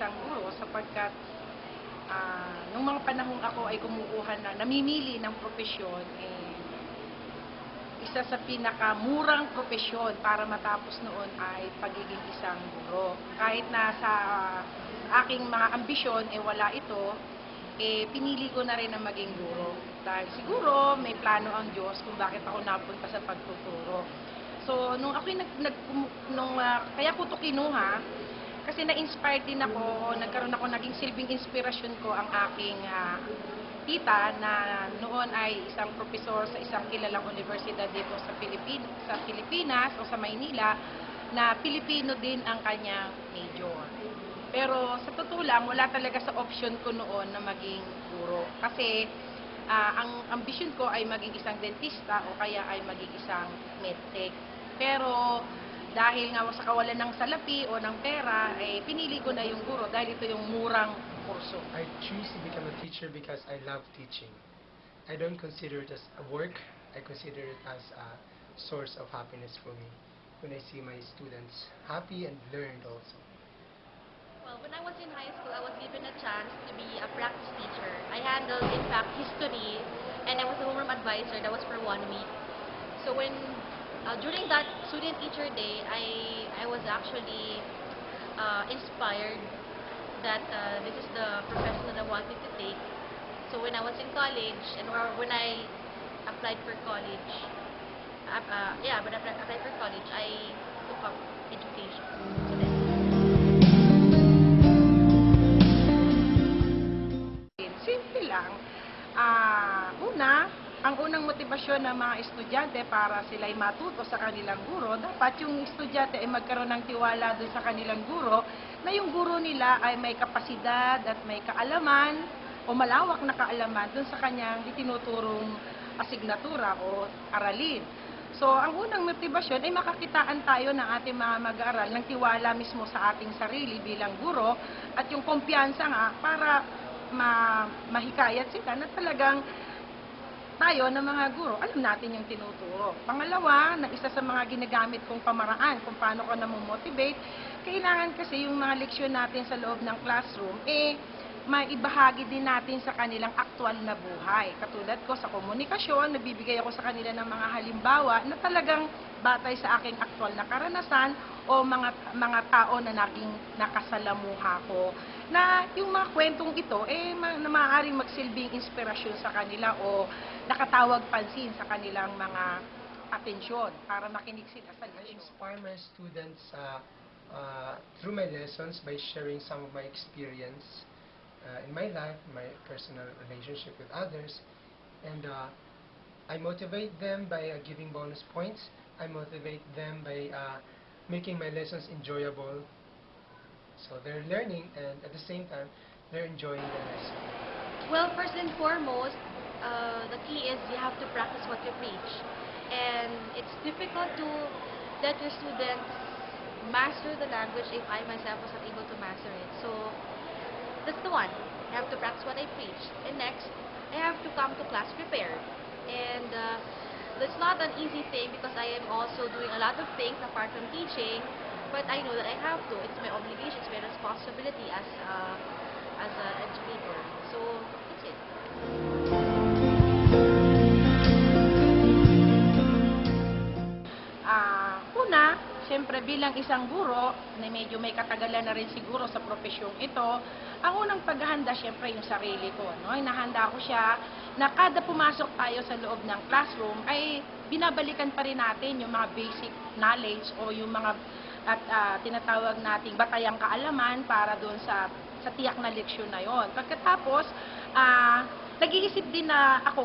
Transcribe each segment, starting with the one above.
isang guro sapagkat nung mga panahong ako ay kumukuha namimili ng propesyon, isa sa pinakamurang propesyon para matapos noon ay pagiging isang guro. Kahit na sa aking mga ambisyon, wala ito, pinili ko na rin na maging guro. Dahil siguro may plano ang Diyos kung bakit ako napunta sa pagtuturo. So, nung ako'y kaya ko ito kinuha, kasi na-inspired din ako, nagkaroon ako, naging silbing inspirasyon ko ang aking tita na noon ay isang profesor sa isang kilalang universidad dito sa Pilipinas o sa Maynila, na Pilipino din ang kanyang major. Pero sa totoo lang, wala talaga sa option ko noon na maging guro. Kasi ang ambisyon ko ay maging isang dentista o kaya ay maging isang medtech. Pero dahil nga sa kawalan ng salapi o ng pera, pinili ko na yung guro dahil ito yung murang kurso. I choose to become a teacher because I love teaching. I don't consider it as a work. I consider it as a source of happiness for me when I see my students happy and learned also. Well, when I was in high school, I was given a chance to be a practice teacher. I handled, in fact, history, and I was a homeroom advisor. That was for 1 week. So when during that student-teacher day, I was actually inspired that this is the profession that I wanted to take. So when I was in college, or when I applied for college, when I applied for college, I took up education. So that's simple lang. Ang unang motibasyon ng mga estudyante para sila'y matuto sa kanilang guro, dapat yung estudyante ay magkaroon ng tiwala doon sa kanilang guro, na yung guro nila ay may kapasidad at may kaalaman o malawak na kaalaman doon sa kanyang itinuturong asignatura o aralin. So, ang unang motibasyon ay makakitaan tayo ng ating mga mag-aaral ng tiwala mismo sa ating sarili bilang guro at yung kumpiyansa nga para mahikayat sila na talagang tayo ng mga guro, alam natin yung tinuturo. Pangalawa, na isa sa mga ginagamit kong pamaraan kung paano ko namomotivate, kailangan kasi yung mga leksyon natin sa loob ng classroom, maibahagi din natin sa kanilang aktual na buhay. Katulad ko sa komunikasyon, nagbibigay ako sa kanila ng mga halimbawa na talagang batay sa aking aktual na karanasan o mga tao na naging nakasalamuha ko, na yung mga kwentong ito na maaaring magsilbing inspirasyon sa kanila o nakatawag pansin sa kanilang mga atensyon para makinig sila sa I leksyon. inspire my students through my lessons by sharing some of my experience in my life, my personal relationship with others, and I motivate them by giving bonus points. I motivate them by making my lessons enjoyable, so they're learning and at the same time they're enjoying the lesson. Well, first and foremost, the key is you have to practice what you preach. And it's difficult to let your students master the language if I myself was not able to master it. So, that's the one. I have to practice what I preach. And next, I have to come to class prepared. And it's not an easy thing because I am also doing a lot of things apart from teaching. But I know that I have to. It's my obligation, it's my responsibility as an educator. So, that's it. Siyempre bilang isang guro, na medyo may katagalan na rin siguro sa profesyong ito, ang unang paghahanda siyempre yung sarili ko. No? Inahanda ko siya na kada pumasok tayo sa loob ng classroom ay binabalikan pa rin natin yung mga basic knowledge o yung mga tinatawag nating batayang kaalaman para doon sa tiyak na leksyon na yon. Pagkatapos, nag-iisip din na ako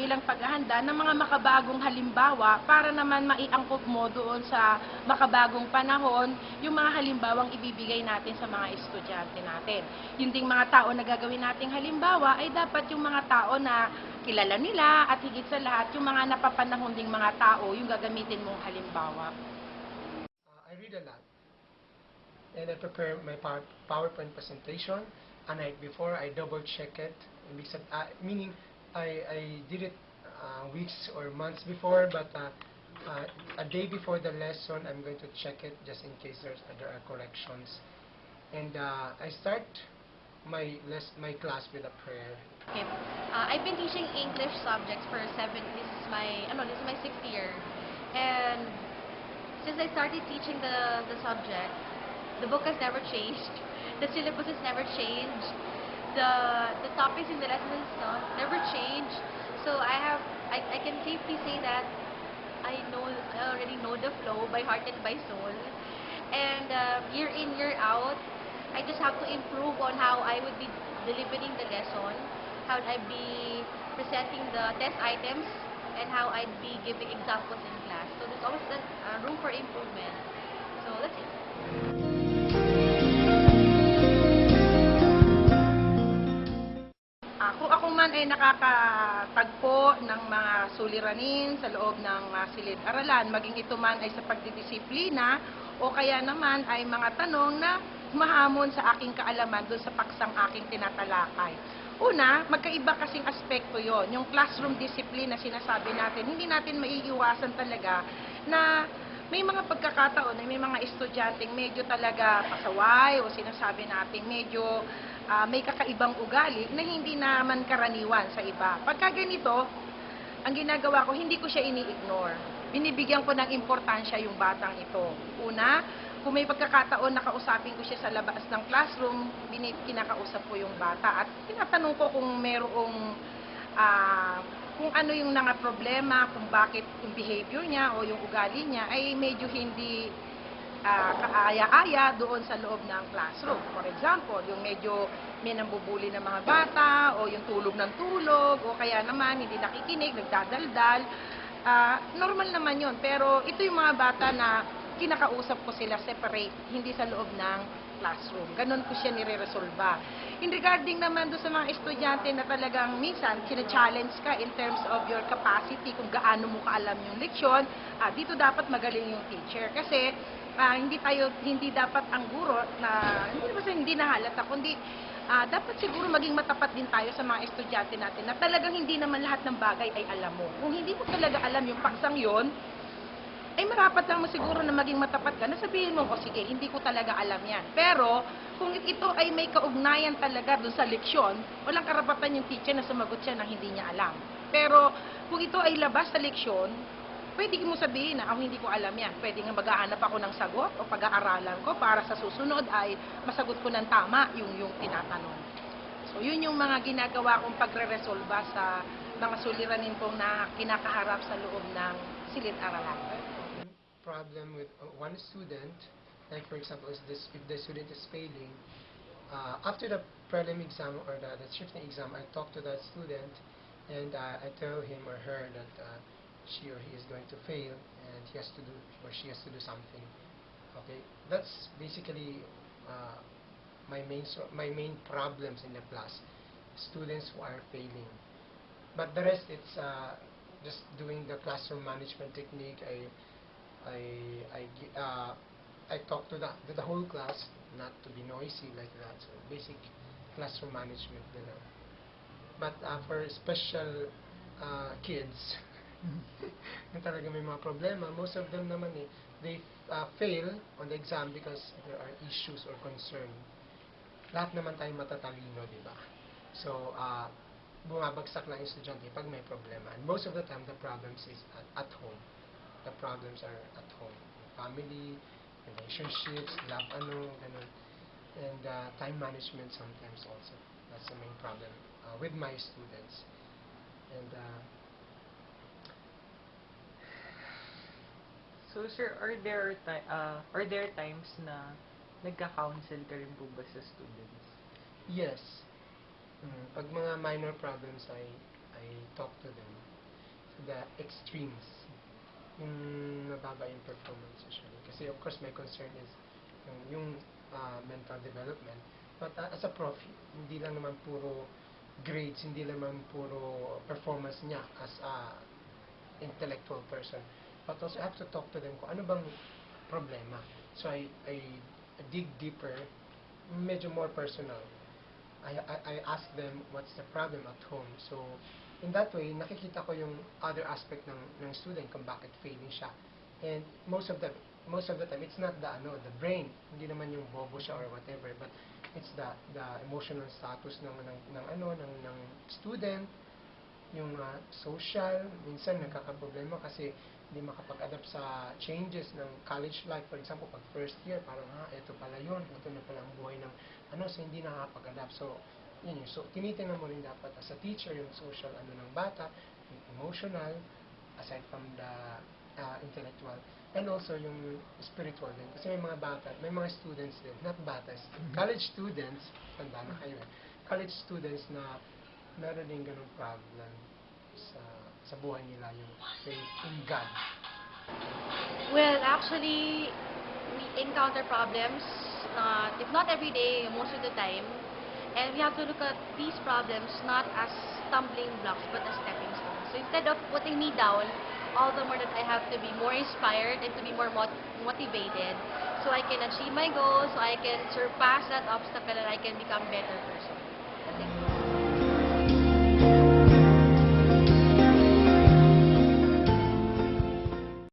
bilang paghahanda ng mga makabagong halimbawa para naman maiangkop mo doon sa makabagong panahon yung mga halimbawang ibibigay natin sa mga estudyante natin. Yung ding mga tao na gagawin nating halimbawa ay dapat yung mga tao na kilala nila at higit sa lahat yung mga napapanahon ding mga tao yung gagamitin mong halimbawa. I read a lot and I prepare my PowerPoint presentation a night before. I double check it, meaning I did it weeks or months before, but a day before the lesson I'm going to check it just in case there are corrections. And I start my class with a prayer. Okay. I've been teaching English subjects for this is my 6th year. And since I started teaching the subject, the book has never changed. The syllabus has never changed. The topics in the lessons never changed. So I can safely say that I already know the flow by heart and by soul. And year in, year out, I just have to improve on how I would be delivering the lesson, how I'd be presenting the test items, and how I'd be giving examples in class. So there's always room for improvement. So that's it. Kung ako man ay nakakatagpo ng mga suliranin sa loob ng silid-aralan, maging ito man ay sa pagdidisiplina o kaya naman ay mga tanong na humahamon sa aking kaalaman doon sa paksang aking tinatalakay. Una, magkaiba kasing aspekto yon. Yung classroom discipline na sinasabi natin, hindi natin maiiwasan talaga na may mga pagkakataon na may mga estudyanteng medyo talaga pasaway o sinasabi natin medyo may kakaibang ugali na hindi naman karaniwan sa iba. Pagka ganito, ang ginagawa ko, hindi ko siya ini-ignore. Binibigyan ko ng importansya yung batang ito. Una, kung may pagkakataon na kausapin ko siya sa labas ng classroom, kinakausap ko yung bata at tinatanong ko kung merong kung ano yung mga problema, kung bakit yung behavior niya o yung ugali niya ay medyo hindi kaaya-aya doon sa loob ng classroom. For example, yung medyo may nambubuli ng mga bata o yung tulog ng tulog o kaya naman hindi nakikinig, nagdadaldal. Normal naman yun. Pero ito yung mga bata na kinakausap ko sila separate, hindi sa loob ng classroom. Ganon ko siya nire-resolva. In regarding naman doon sa mga estudyante na talagang minsan kina-challenge ka in terms of your capacity kung gaano mo kaalam yung leksyon, dito dapat magaling yung teacher. Kasi hindi dapat ang guro na hindi nahalata, kundi dapat siguro maging matapat din tayo sa mga estudyante natin na talagang hindi naman lahat ng bagay ay alam mo. Kung hindi mo talaga alam yung paksang yon, ay marapat lang mo siguro na maging matapat ka na sabihin mo, o sige, hindi ko talaga alam yan. Pero, kung ito ay may kaugnayan talaga dun sa leksyon, walang karapatan yung teacher na sumagot siya ng hindi niya alam. Pero, kung ito ay labas sa leksyon, pwede mo sabihin na, hindi ko alam yan. Pwede nga maghahanap ako ng sagot o pag-aaralan ko para sa susunod ay masagot ko ng tama yung tinatanong. So, yun yung mga ginagawa kong pagre-resolva sa mga suliranin kong na kinakaharap sa loob ng silid-aralan. Problem with one student, like for example, if the student is failing, after the prelim exam or the shifting exam, I talk to that student and I tell him or her that she or he is going to fail and he has to do or she has to do something. Okay, that's basically my main problems in the class, students who are failing. But the rest, it's just doing the classroom management technique. I talk to the whole class, not to be noisy like that. So basic classroom management din. But for special kids, na talaga may mga problema, most of them naman they fail on the exam because there are issues or concern. Lahat naman tayo matatalino, di ba? So, bumabagsak lang yung estudyante pag may problema. And most of the time, the problems is at home. The problems are at home. Family, relationships, love, ganun. And time management sometimes also. That's the main problem with my students. And so sir, are there times na nagka-counsel ka rin po ba sa students? yes, pag mga minor problems, I talk to them. To the extremes. Yung mababa yung performance usually. Kasi of course my concern is yung mental development. But as a prof, hindi lang naman puro grades, hindi lang naman puro performance niya as a intellectual person. But also I have to talk to them kung ano bang problema. So I dig deeper, medyo more personal. I ask them what's the problem at home. So in that way, nakikita ko yung other aspect ng student kung bakit failing siya. And most of them, most of the time, it's not the brain. Hindi naman yung bobo siya or whatever, but it's the emotional status ng student, yung social, minsan nagkakaproblema kasi hindi makapag-adapt sa changes ng college life. For example, pag first year, parang, ito pala yun, ito na pala ang buhay ng, so hindi nakakapag-adapt. So, yun yun. So, tinitingnan mo rin dapat as a teacher, yung social, ng bata, yung emotional, aside from the intellectual, and also yung spiritual din. Kasi may mga bata, may mga students din, not bata, college students, tanda na kayo college students na meron din ganung problem sa buhay nila, yung faith in God. Well, actually, we encounter problems, if not every day, most of the time. And we have to look at these problems not as stumbling blocks, but as stepping stones. So instead of putting me down, all the more that I have to be more inspired and to be more motivated so I can achieve my goals, so I can surpass that obstacle and I can become a better person.